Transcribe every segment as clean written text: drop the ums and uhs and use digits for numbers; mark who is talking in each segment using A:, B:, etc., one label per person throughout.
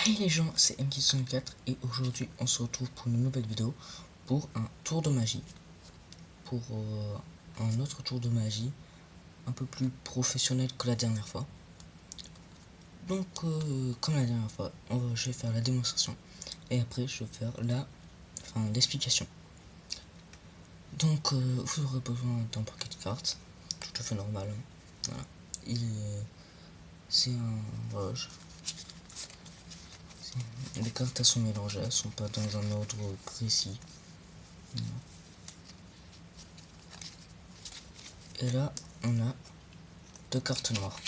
A: Hey les gens, c'est MK64 et aujourd'hui on se retrouve pour une nouvelle vidéo pour un tour de magie. Pour un autre tour de magie un peu plus professionnel que la dernière fois. Donc comme la dernière fois, je vais faire la démonstration et après je vais faire l'explication. Donc vous aurez besoin d'un paquet de cartes, tout à fait normal. Voilà. C'est un voyage. Les cartes elles sont mélangées, elles sont pas dans un ordre précis. Voilà. Et là, on a deux cartes noires.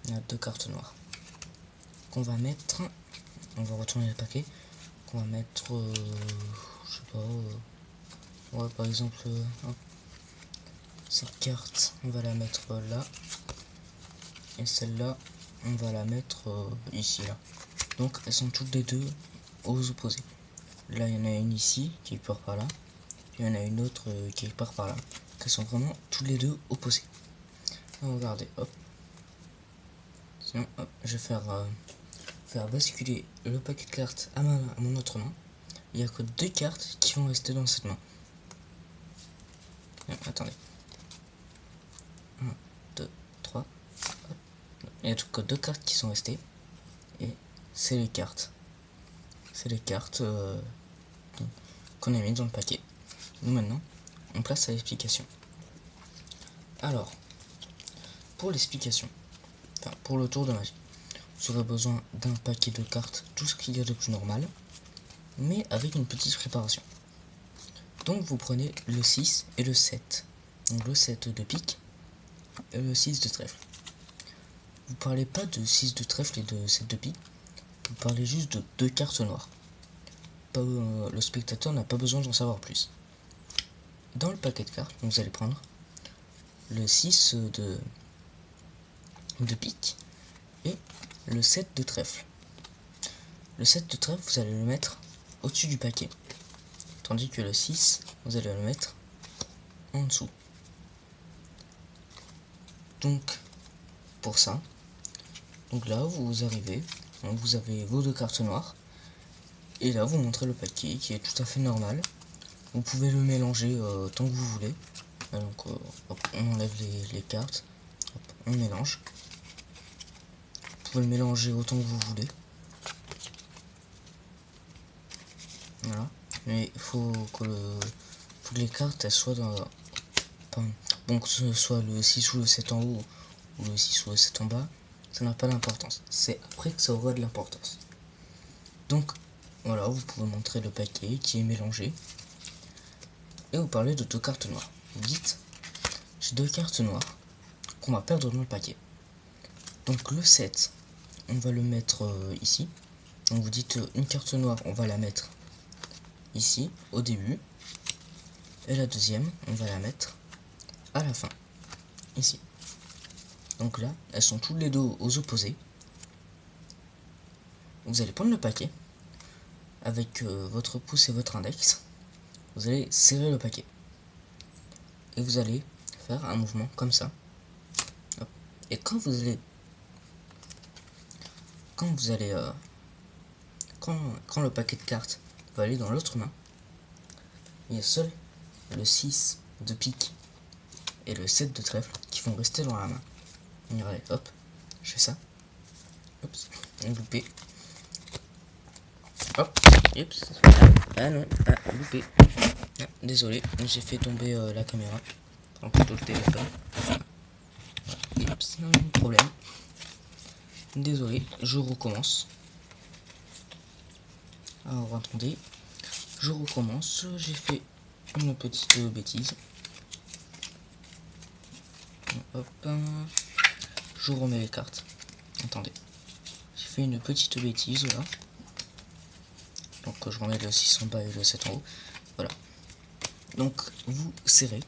A: On a deux cartes noires qu'on va mettre. On va retourner le paquet. Qu'on va mettre, je sais pas. Ouais, par exemple, cette carte, on va la mettre là. Et celle-là, on va la mettre ici, là. Donc, elles sont toutes les deux aux opposés. Là, il y en a une ici qui part par là. Il y en a une autre qui part par là. Elles sont vraiment toutes les deux opposées. Alors, regardez, hop. Sinon, hop, je vais faire basculer le paquet de cartes à mon autre main. Il n'y a que deux cartes qui vont rester dans cette main. Attendez. 1, 2, 3. Il n'y a que deux cartes qui sont restées. Et c'est les cartes. C'est les cartes qu'on a mis dans le paquet. Nous maintenant, on place à l'explication. Alors, pour l'explication, enfin pour le tour de magie, vous aurez besoin d'un paquet de cartes, tout ce qu'il y a de plus normal, mais avec une petite préparation. Donc vous prenez le 6 et le 7. Donc le 7 de pique et le 6 de trèfle. Vous parlez pas de 6 de trèfle et de 7 de pique, vous parlez juste de deux cartes noires. Le spectateur n'a pas besoin d'en savoir plus. Dans le paquet de cartes, vous allez prendre le 6 de pique et le 7 de trèfle. Le 7 de trèfle, vous allez le mettre au-dessus du paquet, tandis que le 6, vous allez le mettre en dessous. Donc, pour ça, donc là, vous arrivez, donc vous avez vos deux cartes noires, et là, vous montrez le paquet qui est tout à fait normal. Vous pouvez le mélanger tant que vous voulez. Donc, hop, on enlève les cartes, hop, on mélange. Vous pouvez le mélanger autant que vous voulez. Voilà. Mais il faut que les cartes elles soient dans. Bon, que ce soit le 6 ou le 7 en haut ou le 6 ou le 7 en bas, ça n'a pas d'importance. C'est après que ça aura de l'importance. Donc, voilà, vous pouvez montrer le paquet qui est mélangé. Et vous parlez de deux cartes noires. Vous dites, j'ai deux cartes noires qu'on va perdre dans le paquet. Donc le 7, on va le mettre ici. Donc vous dites une carte noire, on va la mettre ici, au début. Et la deuxième, on va la mettre à la fin, ici. Donc là, elles sont toutes les deux aux opposés. Vous allez prendre le paquet avec votre pouce et votre index. Vous allez serrer le paquet. Et vous allez faire un mouvement comme ça. Hop. Et quand vous allez quand le paquet de cartes va aller dans l'autre main, il y a seul le 6 de pique et le 7 de trèfle qui vont rester dans la main. Regardez, hop, je fais ça. Oups, loupé. Hop, oups. Ah non, loupé. Ah, désolé, j'ai fait tomber la caméra. En plutôt le téléphone. Oups, problème. Désolé, je recommence. Alors attendez, je recommence. J'ai fait une petite bêtise. Hop, je remets les cartes. Attendez, j'ai fait une petite bêtise là. Donc je remets le 6 en bas et le 7 en haut. Voilà. Donc vous serrez.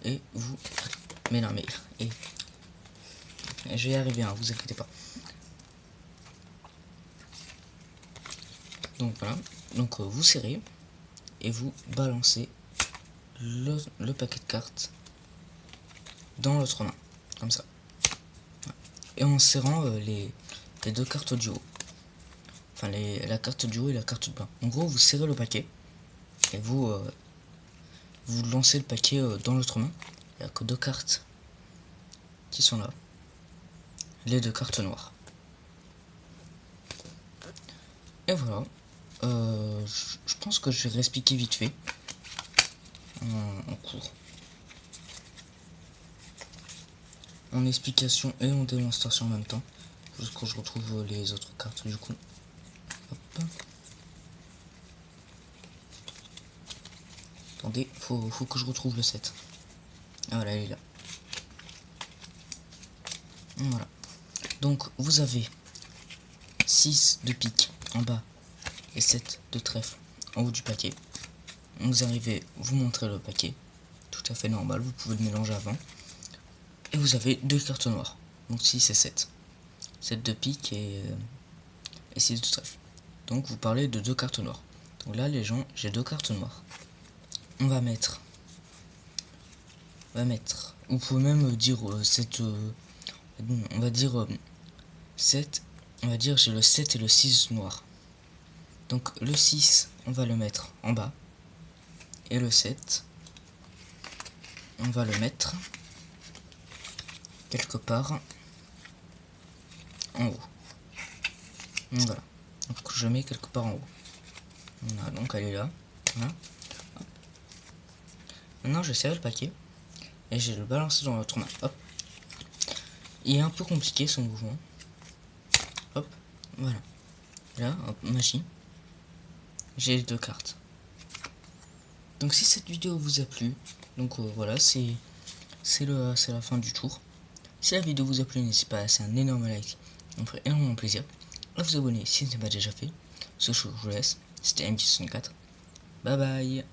A: Et vous... Mais non, mais... Et... Je vais y arriver, hein, vous inquiétez pas. Donc voilà. Donc vous serrez. Et vous balancez le paquet de cartes dans l'autre main. Comme ça. et en serrant les deux cartes du haut. Enfin, la carte du haut et la carte du bas. En gros, vous serrez le paquet et vous lancez le paquet dans l'autre main. Il n'y a que 2 cartes qui sont là. Les 2 cartes noires. Et voilà. Je pense que je vais réexpliquer vite fait en cours. En explication et en démonstration en même temps. Juste que je retrouve les autres cartes du coup. Hop. Attendez, faut que je retrouve le 7. Ah voilà, il est là. Voilà. Donc vous avez 6 de pique en bas et 7 de trèfle en haut du paquet. Vous arrivez, vous montrez le paquet. Tout à fait normal, vous pouvez le mélanger avant. Et vous avez 2 cartes noires. Donc 6 et 7. 7 de pique et 6 de trèfle. Donc vous parlez de 2 cartes noires. Donc là les gens, j'ai 2 cartes noires. On va mettre. Vous pouvez même dire on va dire 7. On va dire j'ai le 7 et le 6 noir. Donc le 6, on va le mettre en bas. Et le 7, on va le mettre quelque part en haut. Donc voilà. Donc je mets quelque part en haut. Voilà, donc elle est là. Voilà. Maintenant je serre le paquet et je vais le balancer dans l'autre main. Hop. Il est un peu compliqué son mouvement. Hop. Voilà. Là, hop, magie. J'ai les 2 cartes. Donc si cette vidéo vous a plu, donc voilà, c'est la fin du tour. Si la vidéo vous a plu, n'hésitez pas à laisser un énorme like, ça me ferait énormément plaisir. À vous abonner si ce n'est pas déjà fait. Ce que je vous laisse, c'était MJ64. Bye bye.